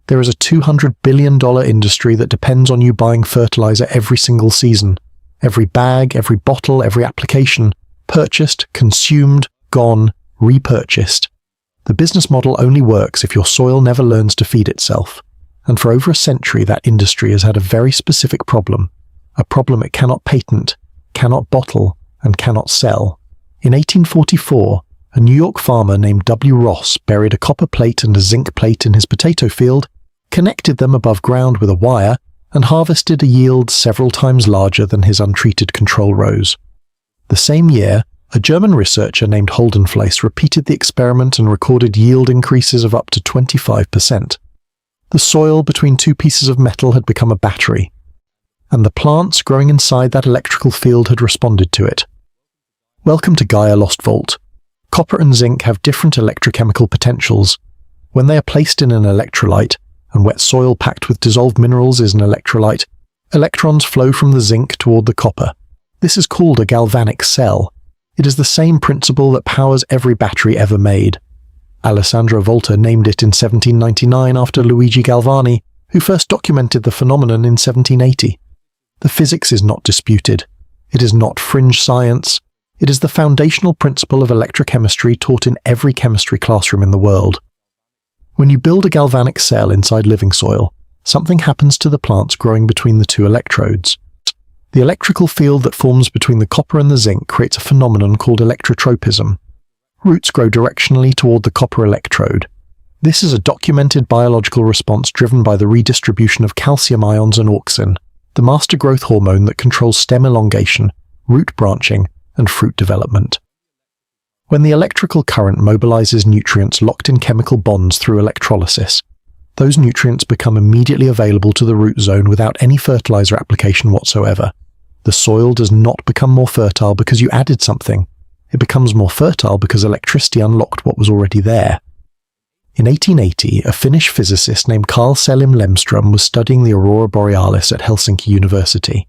There is a $200 billion industry that depends on you buying fertilizer every single season. Every bag, every bottle, every application, purchased, consumed, gone, repurchased. The business model only works if your soil never learns to feed itself. And for over a century, that industry has had a very specific problem. A problem it cannot patent, cannot bottle, and cannot sell. In 1844, a New York farmer named W. Ross buried a copper plate and a zinc plate in his potato field, connected them above ground with a wire, and harvested a yield several times larger than his untreated control rows. The same year, a German researcher named Holdenfleiss repeated the experiment and recorded yield increases of up to 25%. The soil between two pieces of metal had become a battery, and the plants growing inside that electrical field had responded to it. Welcome to Gaia Lost Vault. Copper and zinc have different electrochemical potentials. When they are placed in an electrolyte, and wet soil packed with dissolved minerals is an electrolyte, electrons flow from the zinc toward the copper. This is called a galvanic cell. It is the same principle that powers every battery ever made. Alessandro Volta named it in 1799 after Luigi Galvani, who first documented the phenomenon in 1780. The physics is not disputed. It is not fringe science. It is the foundational principle of electrochemistry taught in every chemistry classroom in the world. When you build a galvanic cell inside living soil, something happens to the plants growing between the two electrodes. The electrical field that forms between the copper and the zinc creates a phenomenon called electrotropism. Roots grow directionally toward the copper electrode. This is a documented biological response driven by the redistribution of calcium ions and auxin, the master growth hormone that controls stem elongation, root branching, and fruit development. When the electrical current mobilizes nutrients locked in chemical bonds through electrolysis, those nutrients become immediately available to the root zone without any fertilizer application whatsoever. The soil does not become more fertile because you added something. It becomes more fertile because electricity unlocked what was already there. In 1880, a Finnish physicist named Karl Selim Lemström was studying the aurora borealis at Helsinki University.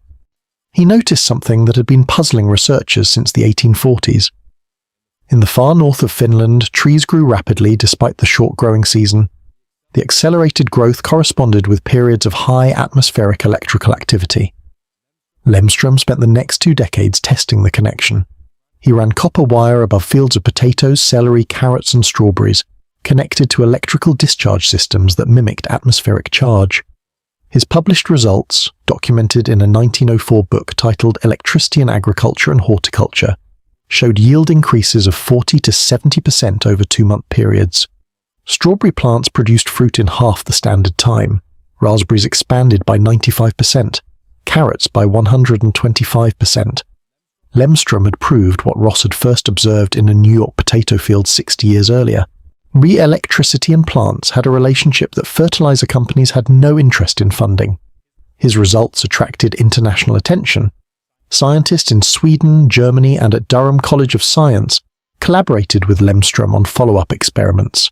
He noticed something that had been puzzling researchers since the 1840s. In the far north of Finland, trees grew rapidly despite the short growing season. The accelerated growth corresponded with periods of high atmospheric electrical activity. Lemström spent the next 2 decades testing the connection. He ran copper wire above fields of potatoes, celery, carrots, and strawberries, connected to electrical discharge systems that mimicked atmospheric charge. His published results, documented in a 1904 book titled Electricity in Agriculture and Horticulture, showed yield increases of 40 to 70% over 2-month periods. Strawberry plants produced fruit in half the standard time, raspberries expanded by 95%, carrots by 125%. Lemström had proved what Ross had first observed in a New York potato field 60 years earlier. Electricity and plants had a relationship that fertilizer companies had no interest in funding. His results attracted international attention. Scientists in Sweden, Germany, and at Durham College of Science collaborated with Lemström on follow-up experiments.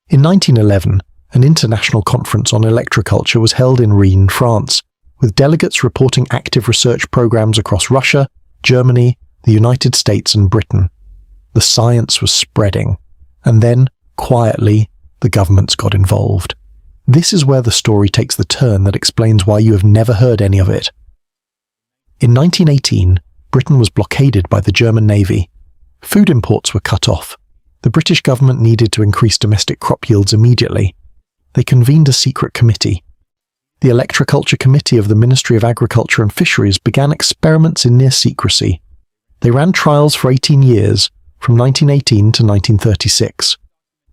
In 1911, an international conference on electroculture was held in Rheims, France, with delegates reporting active research programs across Russia, Germany, the United States, and Britain. The science was spreading, and then, quietly, the governments got involved. This is where the story takes the turn that explains why you have never heard any of it. In 1918, Britain was blockaded by the German Navy. Food imports were cut off. The British government needed to increase domestic crop yields immediately. They convened a secret committee. The Electroculture Committee of the Ministry of Agriculture and Fisheries began experiments in near secrecy. They ran trials for 18 years, from 1918 to 1936.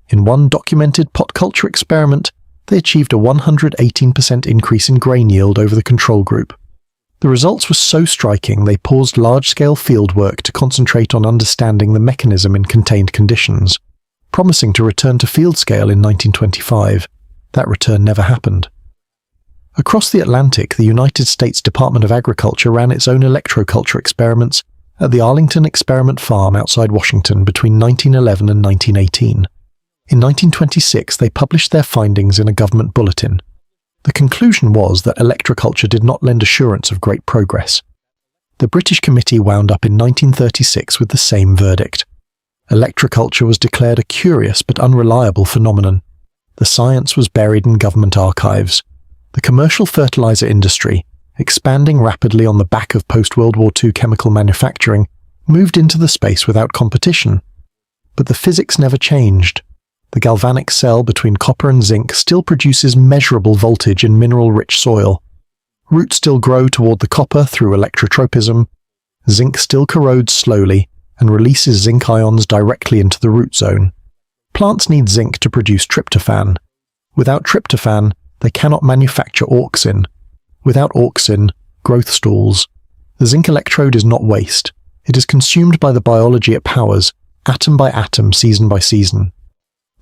In one documented pot culture experiment, they achieved a 118% increase in grain yield over the control group. The results were so striking they paused large-scale field work to concentrate on understanding the mechanism in contained conditions, promising to return to field scale in 1925. That return never happened. Across the Atlantic, the United States Department of Agriculture ran its own electroculture experiments at the Arlington Experiment Farm outside Washington between 1911 and 1918. In 1926, they published their findings in a government bulletin. The conclusion was that electroculture did not lend assurance of great progress. The British committee wound up in 1936 with the same verdict. Electroculture was declared a curious but unreliable phenomenon. The science was buried in government archives. The commercial fertilizer industry, expanding rapidly on the back of post-World War II chemical manufacturing, moved into the space without competition. But the physics never changed. The galvanic cell between copper and zinc still produces measurable voltage in mineral-rich soil. Roots still grow toward the copper through electrotropism. Zinc still corrodes slowly and releases zinc ions directly into the root zone. Plants need zinc to produce tryptophan. Without tryptophan, they cannot manufacture auxin. Without auxin, growth stalls. The zinc electrode is not waste. It is consumed by the biology it powers, atom by atom, season by season.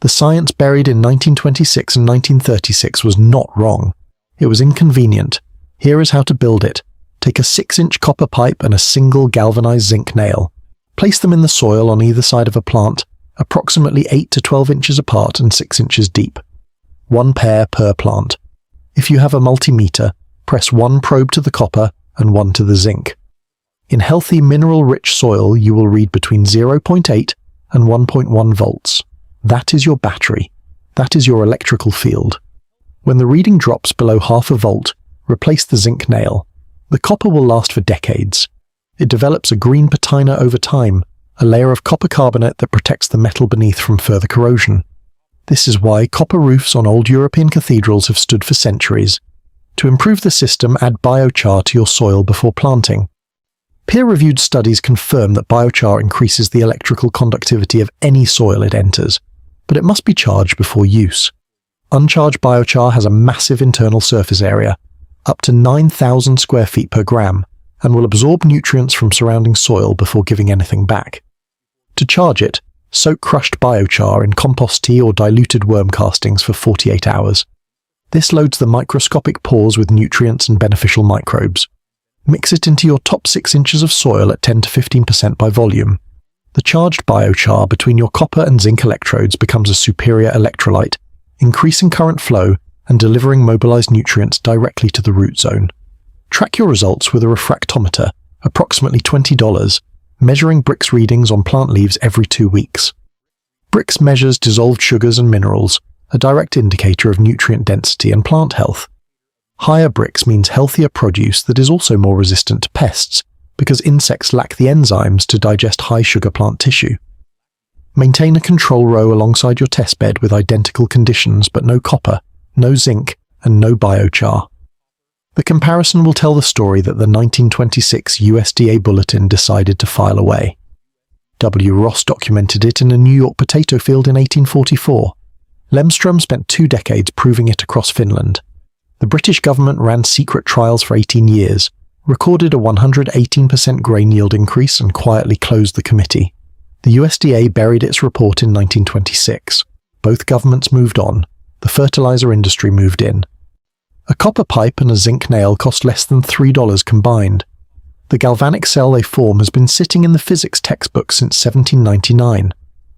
The science buried in 1926 and 1936 was not wrong. It was inconvenient. Here is how to build it. Take a 6-inch copper pipe and a single galvanized zinc nail. Place them in the soil on either side of a plant, approximately 8 to 12 inches apart and 6 inches deep. 1 pair per plant. If you have a multimeter, press 1 probe to the copper and 1 to the zinc. In healthy mineral-rich soil, you will read between 0.8 and 1.1 volts. That is your battery. That is your electrical field. When the reading drops below half a volt, replace the zinc nail. The copper will last for decades. It develops a green patina over time, a layer of copper carbonate that protects the metal beneath from further corrosion. This is why copper roofs on old European cathedrals have stood for centuries. To improve the system, add biochar to your soil before planting. Peer-reviewed studies confirm that biochar increases the electrical conductivity of any soil it enters, but it must be charged before use. Uncharged biochar has a massive internal surface area, up to 9,000 square feet per gram, and will absorb nutrients from surrounding soil before giving anything back. To charge it, soak crushed biochar in compost tea or diluted worm castings for 48 hours. This loads the microscopic pores with nutrients and beneficial microbes. Mix it into your top 6 inches of soil at 10 to 15% by volume. The charged biochar between your copper and zinc electrodes becomes a superior electrolyte, increasing current flow and delivering mobilized nutrients directly to the root zone. Track your results with a refractometer, approximately $20, measuring Brix readings on plant leaves every 2 weeks. Brix measures dissolved sugars and minerals, a direct indicator of nutrient density and plant health. Higher Brix means healthier produce that is also more resistant to pests, because insects lack the enzymes to digest high-sugar plant tissue. Maintain a control row alongside your testbed with identical conditions but no copper, no zinc, and no biochar. The comparison will tell the story that the 1926 USDA bulletin decided to file away. W. Ross documented it in a New York potato field in 1844. Lemström spent 2 decades proving it across Finland. The British government ran secret trials for 18 years, recorded a 118% grain yield increase and quietly closed the committee. The USDA buried its report in 1926. Both governments moved on. The fertilizer industry moved in. A copper pipe and a zinc nail cost less than $3 combined. The galvanic cell they form has been sitting in the physics textbook since 1799.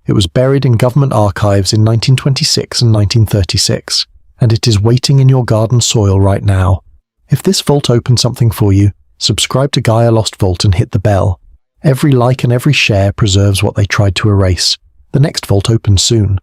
It was buried in government archives in 1926 and 1936, and it is waiting in your garden soil right now. If this vault opened something for you, subscribe to Gaia Lost Vault and hit the bell. Every like and every share preserves what they tried to erase. The next vault opens soon.